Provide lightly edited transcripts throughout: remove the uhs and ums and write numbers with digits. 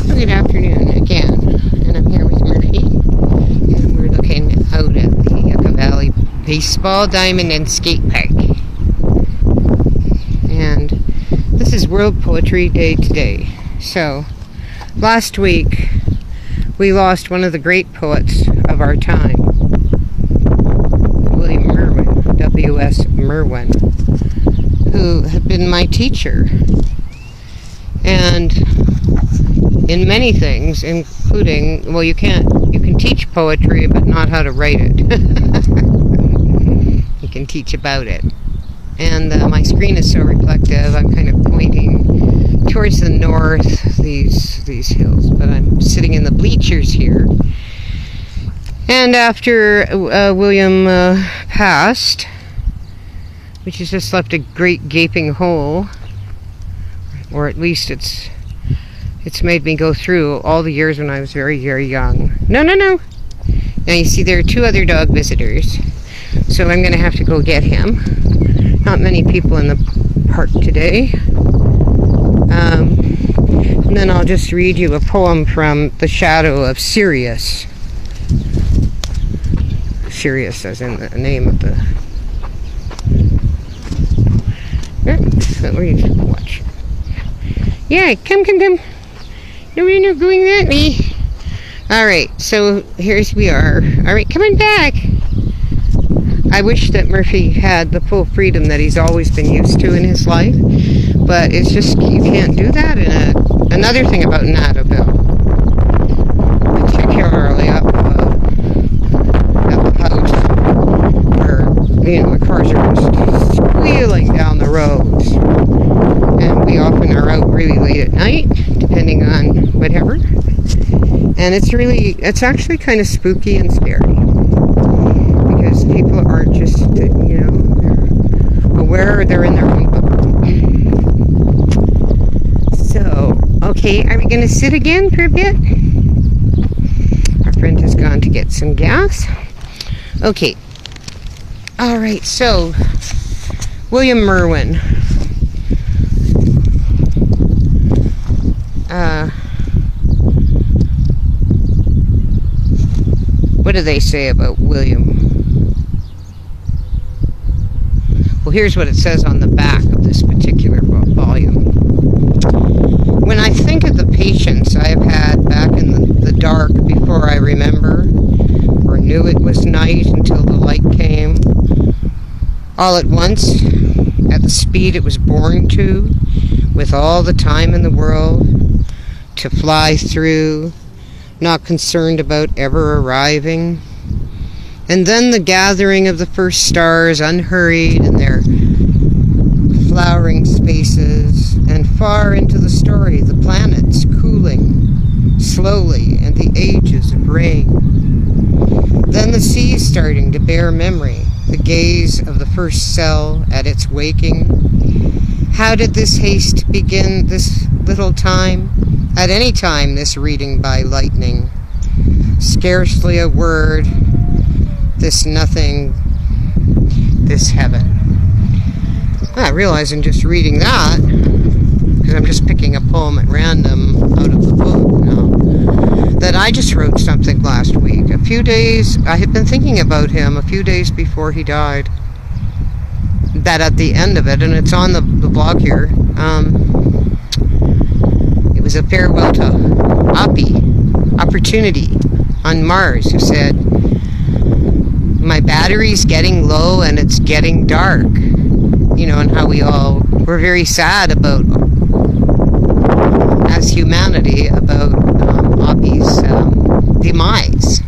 Good afternoon again, and I'm here with Murphy, and we're looking out at the Yucca Valley Baseball, Diamond, and Skate Park. And this is World Poetry Day today. So, last week we lost one of the great poets of our time, William Merwin, W.S. Merwin, who had been my teacher. And in many things, including, well, you can teach poetry, but not how to write it. You can teach about it. And my screen is so reflective, I'm kind of pointing towards the north, these hills, but I'm sitting in the bleachers here. And after William passed, which has just left a great gaping hole, or at least it's made me go through all the years when I was very, very young. No. Now you see there are two other dog visitors, so I'm going to have to go get him. Not many people in the park today. And then I'll just read you a poem from The Shadow of Sirius. Sirius as in the name of the... Watch. Yeah, come. No, we're not going that way. Alright, so here's we are. Alright, coming back. I wish that Murphy had the full freedom that he's always been used to in his life, but it's just, you can't do that in another thing about Natterville, particularly up at the house, where, the cars are just squealing down the roads, and we often are out really late at night, depending on whatever, and it's actually kind of spooky and scary, because people aren't just, they're aware, they're in their own bubble. So, okay, are we going to sit again for a bit? Our friend has gone to get some gas. Okay, alright, so, William Merwin. What do they say about William? Well, here's what it says on the back of this particular volume. When I think of the patience I have had back in the dark before I remember, or knew it was night until the light came, all at once, at the speed it was born to, with all the time in the world, to fly through, not concerned about ever arriving. And then the gathering of the first stars, unhurried in their flowering spaces, and far into the story, the planets cooling slowly, and the ages of rain. Then the sea starting to bear memory, the gaze of the first cell at its waking. How did this haste begin, this little time? At any time, this reading by lightning. Scarcely a word, this nothing, this heaven. I realize in just reading that, because I'm just picking a poem at random out of the book now, that I just wrote something last week. I had been thinking about him a few days before he died. That at the end of it, and it's on the blog here, it was a farewell to Opportunity on Mars, who said, my battery's getting low and it's getting dark. And how we all were very sad about, as humanity, about Oppie's demise.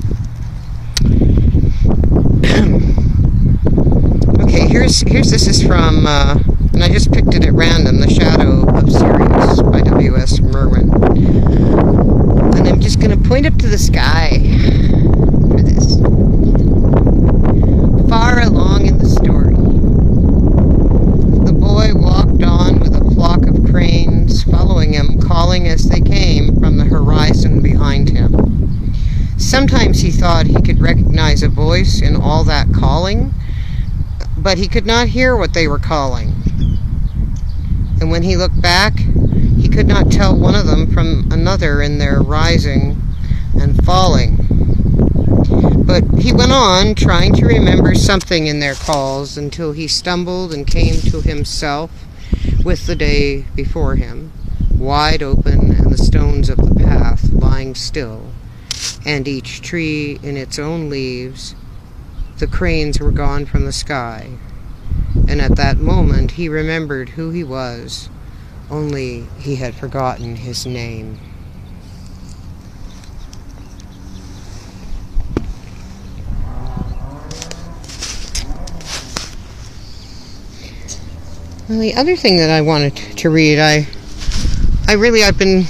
Okay, this is from, and I just picked it at random, The Shadow of Sirius by W.S. Merwin. And I'm just going to point up to the sky for this. Far along in the story, the boy walked on with a flock of cranes following him, calling as they came from the horizon behind him. Sometimes he thought he could recognize a voice in all that calling, but he could not hear what they were calling. And when he looked back, he could not tell one of them from another. another in their rising and falling. But he went on trying to remember something in their calls until he stumbled and came to himself with the day before him, wide open and the stones of the path lying still, and each tree in its own leaves. The cranes were gone from the sky, and at that moment he remembered who he was, only he had forgotten his name. Well, the other thing that I wanted to read, I've been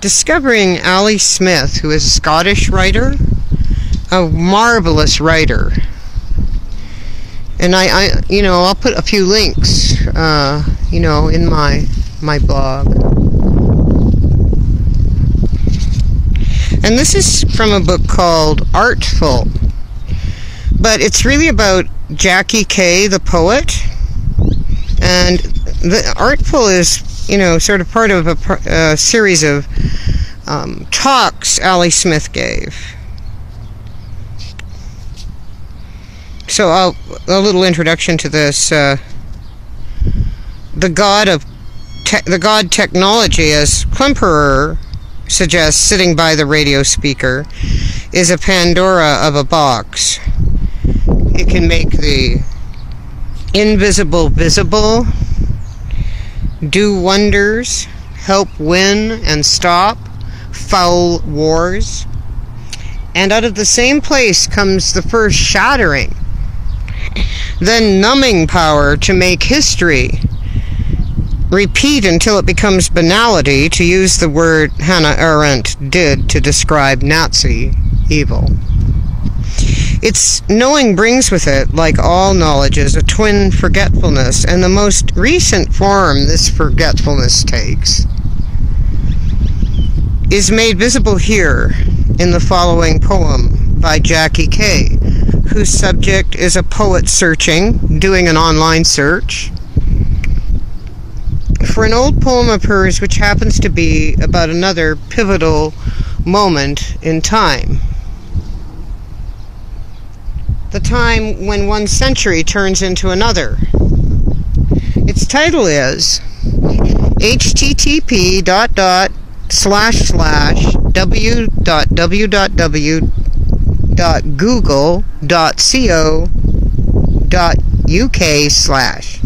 discovering Ali Smith, who is a Scottish writer, a marvelous writer. And I'll put a few links, in my blog. And this is from a book called Artful. But it's really about Jackie Kay, the poet. And the Artful is, sort of part of a series of talks Ali Smith gave. So a little introduction to this. The god technology, as Klemperer suggests, sitting by the radio speaker, is a Pandora of a box. It can make the invisible visible, do wonders, help win and stop foul wars. And out of the same place comes the first shattering, then numbing power to make history repeat until it becomes banality, to use the word Hannah Arendt did to describe Nazi evil. Its knowing brings with it, like all knowledges, a twin forgetfulness, and the most recent form this forgetfulness takes is made visible here in the following poem by Jackie Kay, whose subject is a poet doing an online search for an old poem of hers which happens to be about another pivotal moment in time. The time when one century turns into another. Its title is http://www.google.co.uk/